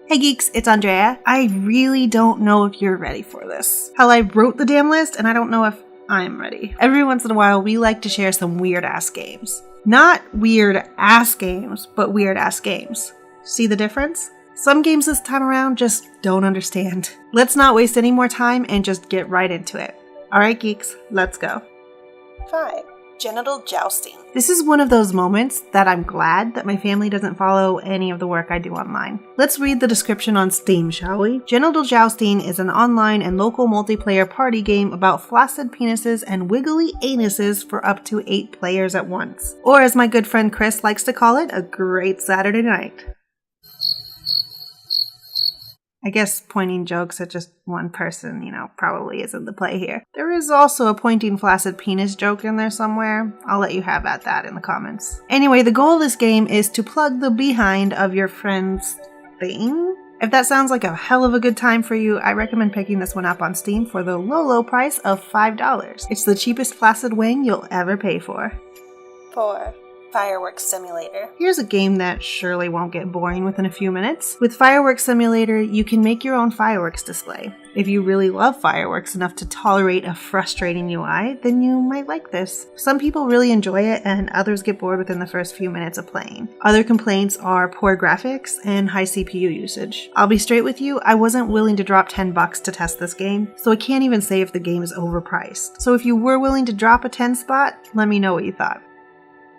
Hey geeks, it's Andrea. I really don't know if you're ready for this. Hell, I wrote the damn list and I don't know if I'm ready. Every once in a while, we like to share some weird-ass games. Not weird-ass games, but weird-ass games. See the difference? Some games this time around just don't understand. Let's not waste any more time and just get right into it. Alright geeks, let's go. 5. Genital Jousting. This is one of those moments that I'm glad that my family doesn't follow any of the work I do online. Let's read the description on Steam, shall we? Genital Jousting is an online and local multiplayer party game about flaccid penises and wiggly anuses for up to 8 players at once. Or as my good friend Chris likes to call it, a great Saturday night. I guess pointing jokes at just one person, probably isn't the play here. There is also a pointing flaccid penis joke in there somewhere. I'll let you have at that in the comments. Anyway, the goal of this game is to plug the behind of your friend's thing. If that sounds like a hell of a good time for you, I recommend picking this one up on Steam for the low price of $5. It's the cheapest flaccid wing you'll ever pay for. 4. Fireworks Simulator. Here's a game that surely won't get boring within a few minutes. With Fireworks Simulator, you can make your own fireworks display. If you really love fireworks enough to tolerate a frustrating UI, then you might like this. Some people really enjoy it and others get bored within the first few minutes of playing. Other complaints are poor graphics and high CPU usage. I'll be straight with you, I wasn't willing to drop $10 to test this game, so I can't even say if the game is overpriced. So if you were willing to drop a 10 spot, let me know what you thought.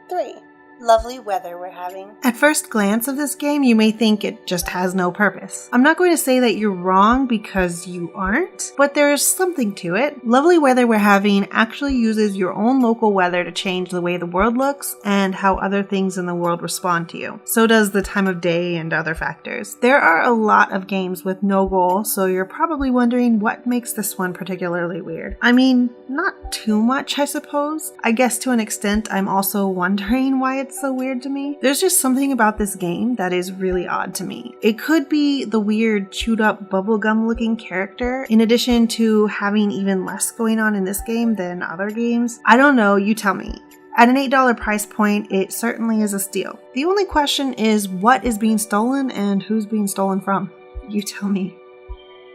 3. Lovely weather we're having. At first glance of this game, you may think it just has no purpose. I'm not going to say that you're wrong because you aren't, but there's something to it. Lovely weather we're having actually uses your own local weather to change the way the world looks and how other things in the world respond to you. So does the time of day and other factors. There are a lot of games with no goal, so you're probably wondering what makes this one particularly weird. I mean, not too much, I suppose. I guess to an extent, I'm also wondering why it's so weird to me. There's just something about this game that is really odd to me. It could be the weird chewed up bubblegum looking character, in addition to having even less going on in this game than other games. I don't know, you tell me. At an $8 price point, it certainly is a steal. The only question is what is being stolen and who's being stolen from? You tell me.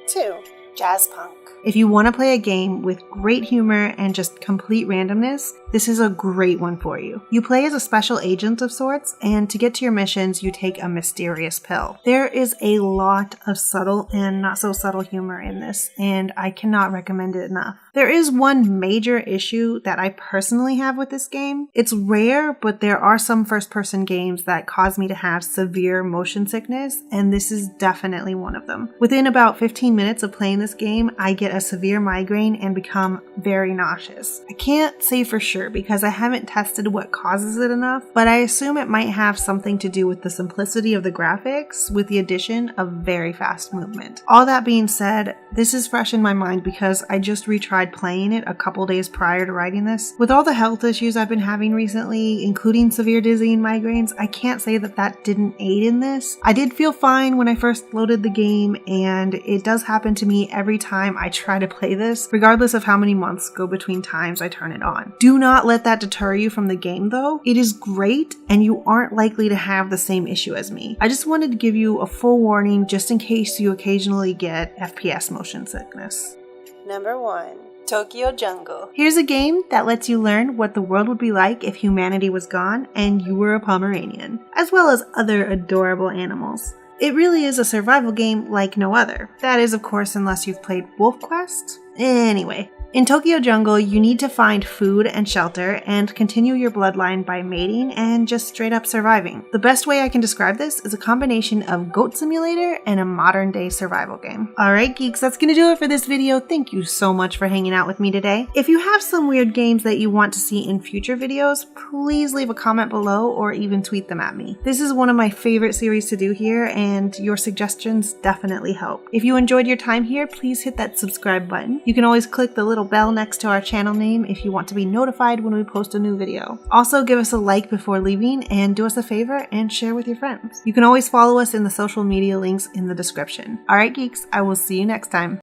2. Jazz Punk. If you want to play a game with great humor and just complete randomness, this is a great one for you. You play as a special agent of sorts, and to get to your missions, you take a mysterious pill. There is a lot of subtle and not so subtle humor in this, and I cannot recommend it enough. There is one major issue that I personally have with this game. It's rare, but there are some first-person games that cause me to have severe motion sickness, and this is definitely one of them. Within about 15 minutes of playing this game, I get a severe migraine and become very nauseous. I can't say for sure because I haven't tested what causes it enough, but I assume it might have something to do with the simplicity of the graphics with the addition of very fast movement. All that being said, this is fresh in my mind because I just retried playing it a couple days prior to writing this. With all the health issues I've been having recently, including severe dizzying migraines, I can't say that didn't aid in this. I did feel fine when I first loaded the game, and it does happen to me every time I try to play this, regardless of how many months go between times I turn it on. Do not let that deter you from the game though. It is great and you aren't likely to have the same issue as me. I just wanted to give you a full warning just in case you occasionally get FPS motion sickness. Number 1. Tokyo Jungle. Here's a game that lets you learn what the world would be like if humanity was gone and you were a Pomeranian, as well as other adorable animals. It really is a survival game like no other. That is, of course, unless you've played Wolf Quest. Anyway, in Tokyo Jungle, you need to find food and shelter and continue your bloodline by mating and just straight up surviving. The best way I can describe this is a combination of Goat Simulator and a modern day survival game. Alright geeks, that's gonna do it for this video. Thank you so much for hanging out with me today. If you have some weird games that you want to see in future videos, please leave a comment below or even tweet them at me. This is one of my favorite series to do here and your suggestions definitely help. If you enjoyed your time here, please hit that subscribe button. You can always click the little bell next to our channel name if you want to be notified when we post a new video. Also, give us a like before leaving and do us a favor and share with your friends. You can always follow us in the social media links in the description. Alright geeks, I will see you next time.